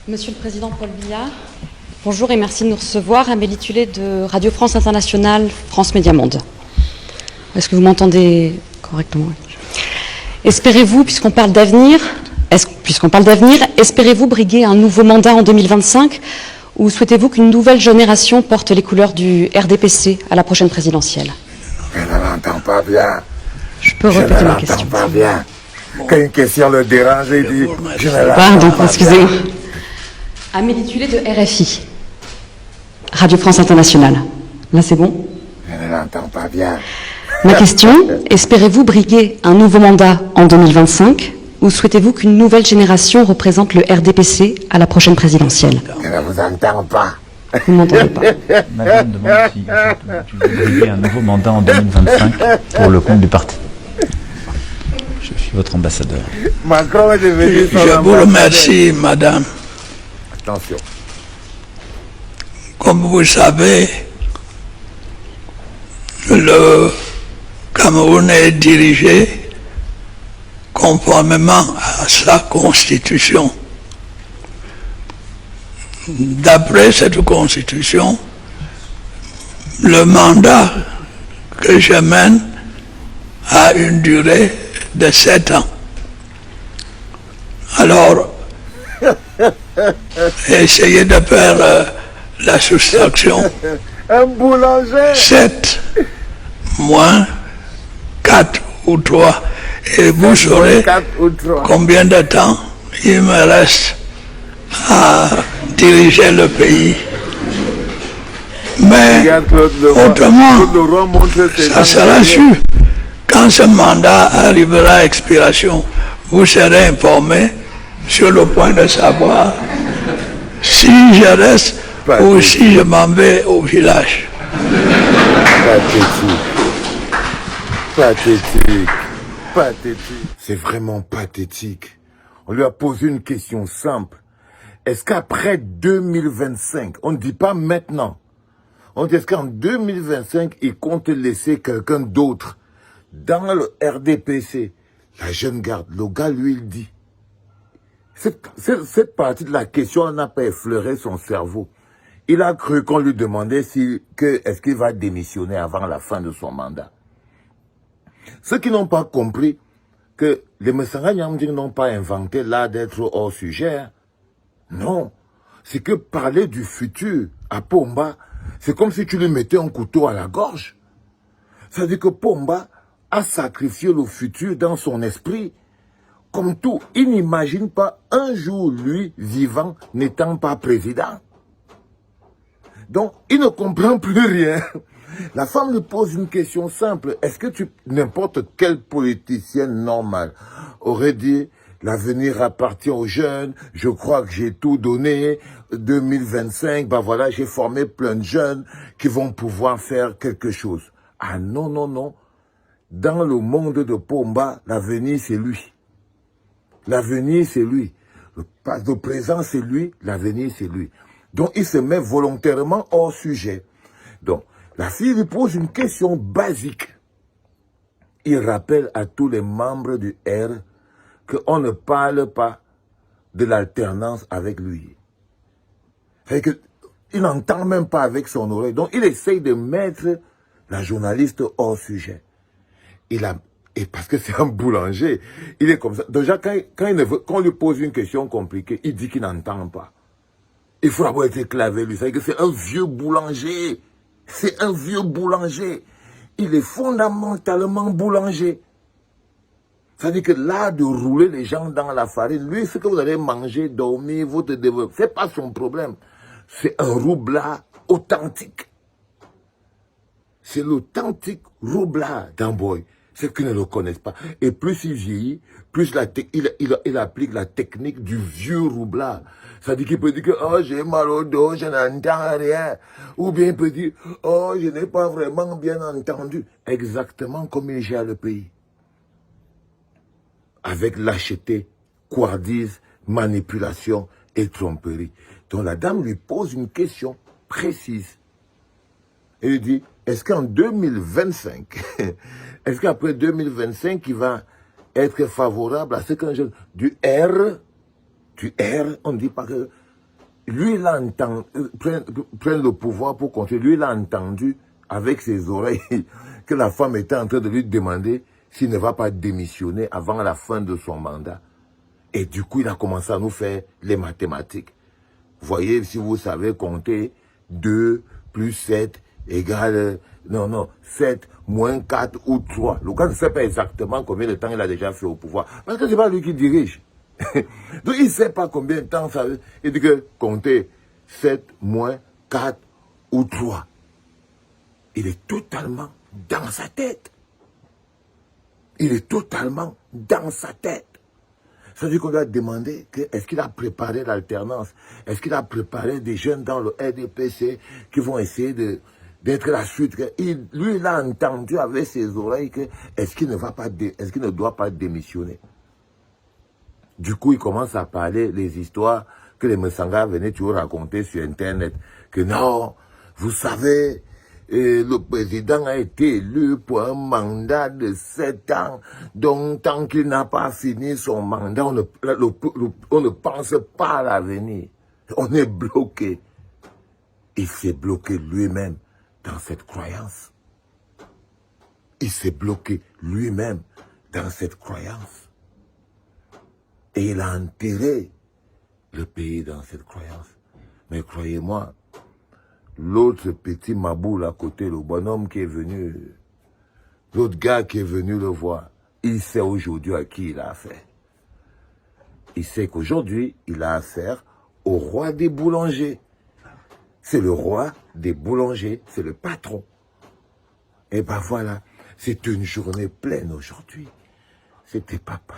Monsieur le Président Paul Biya, bonjour et merci de nous recevoir. Amélie Tullet de Radio France Internationale, France Média Monde. Est-ce que vous m'entendez correctement? Espérez-vous, puisqu'on parle d'avenir, espérez-vous briguer un nouveau mandat en 2025 ou souhaitez-vous qu'une nouvelle génération porte les couleurs du RDPC à la prochaine présidentielle? Je ne l'entends pas bien. Je peux répéter ma question. Je ne l'entends pas bien. Quand une question le dérange, il dit je ne l'entends Pardon, pas excusez-moi. bien. Amélie Tullet de RFI, Radio France Internationale. Là, c'est bon? Je ne l'entends pas bien. Ma question, espérez-vous briguer un nouveau mandat en 2025 ou souhaitez-vous qu'une nouvelle génération représente le RDPC à la prochaine présidentielle? Je ne vous entends pas. Vous ne m'entendez pas. Madame demande si tu veux briguer un nouveau mandat en 2025 pour le compte du parti. Je suis votre ambassadeur. Macron est devenu son Je vous ambassadeur. remercie, madame. Attention. Comme vous savez, le Cameroun est dirigé conformément à sa constitution. D'après cette constitution, le mandat que je mène a une durée de 7 ans. Alors, essayez de faire la soustraction. Un boulanger. 7 moins 4 ou 3. Et vous saurez 4 ou 3. combien de temps il me reste à diriger le pays. Mais Regarde Claude Leroy. autrement, Claude Leroy montre ses ça dents. sera sûr. Quand ce mandat arrivera à expiration, vous serez informé sur le point de savoir si je reste ou si je m'en vais au village. Pathétique. Pathétique. Pathétique. C'est vraiment pathétique. On lui a posé une question simple. Est-ce qu'après 2025, on ne dit pas maintenant, on dit est-ce qu'en 2025, il compte laisser quelqu'un d'autre dans le RDPC? La jeune garde, le gars, lui, il dit. Cette partie de la question n'a pas effleuré son cerveau. Il a cru qu'on lui demandait est-ce qu'il va démissionner avant la fin de son mandat. Ceux qui n'ont pas compris que les Messanga Nyamding n'ont pas inventé l'art d'être hors sujet. Hein. Non. C'est que parler du futur à Pomba, c'est comme si tu lui mettais un couteau à la gorge. Ça veut dire que Pomba a sacrifié le futur dans son esprit. Comme tout, il n'imagine pas un jour, lui, vivant, n'étant pas président. Donc, il ne comprend plus rien. La femme lui pose une question simple. Est-ce que n'importe quel politicien normal aurait dit l'avenir appartient aux jeunes, je crois que j'ai tout donné, 2025, ben voilà, j'ai formé plein de jeunes qui vont pouvoir faire quelque chose. Ah non, non, non. Dans le monde de Pomba, l'avenir c'est lui. L'avenir c'est lui. Le présent c'est lui, l'avenir c'est lui. Donc il se met volontairement hors sujet. Donc, la fille lui pose une question basique. Il rappelle à tous les membres du R qu'on ne parle pas de l'alternance avec lui. C'est-à-dire qu'il n'entend même pas avec son oreille. Donc, il essaye de mettre la journaliste hors sujet. Et parce que c'est un boulanger, il est comme ça. Déjà, quand on lui pose une question compliquée, il dit qu'il n'entend pas. Il faut avoir été clavé, lui. C'est-à-dire que c'est un vieux boulanger. C'est un vieux boulanger. Il est fondamentalement boulanger. C'est-à-dire que là, de rouler les gens dans la farine, lui, ce que vous allez manger, dormir, votre développement, c'est pas son problème. C'est un roublard authentique. C'est l'authentique roublard d'Amboy. Ceux qui ne le connaissent pas. Et plus il vieillit, plus il applique la technique du vieux roublard. C'est-à-dire qu'il peut dire que oh, j'ai mal au dos, je n'entends rien. Ou bien il peut dire oh, je n'ai pas vraiment bien entendu. Exactement comme il gère le pays. Avec lâcheté, couardise, manipulation et tromperie. Donc la dame lui pose une question précise. Et lui dit, est-ce qu'en 2025, est-ce qu'après 2025, il va être favorable à ce qu'un jeune du R, on ne dit pas que lui, il a entendu, prendre le pouvoir pour continuer. Lui, il a entendu avec ses oreilles que la femme était en train de lui demander s'il ne va pas démissionner avant la fin de son mandat. Et du coup, il a commencé à nous faire les mathématiques. Voyez, si vous savez compter, 2 plus 7 égale, non, 7 moins 4 ou 3. Le gars ne sait pas exactement combien de temps il a déjà fait au pouvoir. Parce que c'est pas lui qui dirige. Donc il ne sait pas combien de temps ça veut. Il dit que compter 7 moins 4 ou 3. Il est totalement dans sa tête. Il est totalement dans sa tête. Ça veut dire qu'on doit demander est-ce qu'il a préparé l'alternance? Est-ce qu'il a préparé des jeunes dans le RDPC qui vont essayer d'être la suite? Lui, il a entendu avec ses oreilles que est-ce qu'il ne doit pas démissionner? Du coup, il commence à parler les histoires que les Messanga venaient toujours raconter sur Internet. Que non, vous savez, le président a été élu pour un mandat de 7 ans. Donc, tant qu'il n'a pas fini son mandat, on ne pense pas à l'avenir. On est bloqué. Il s'est bloqué lui-même dans cette croyance. Il s'est bloqué lui-même dans cette croyance. Et il a enterré le pays dans cette croyance. Mais croyez-moi, l'autre petit Maboul à côté, le bonhomme qui est venu, l'autre gars qui est venu le voir, il sait aujourd'hui à qui il a affaire. Il sait qu'aujourd'hui, il a affaire au roi des boulangers. C'est le roi des boulangers, c'est le patron. Et ben voilà, c'est une journée pleine aujourd'hui. C'était papa.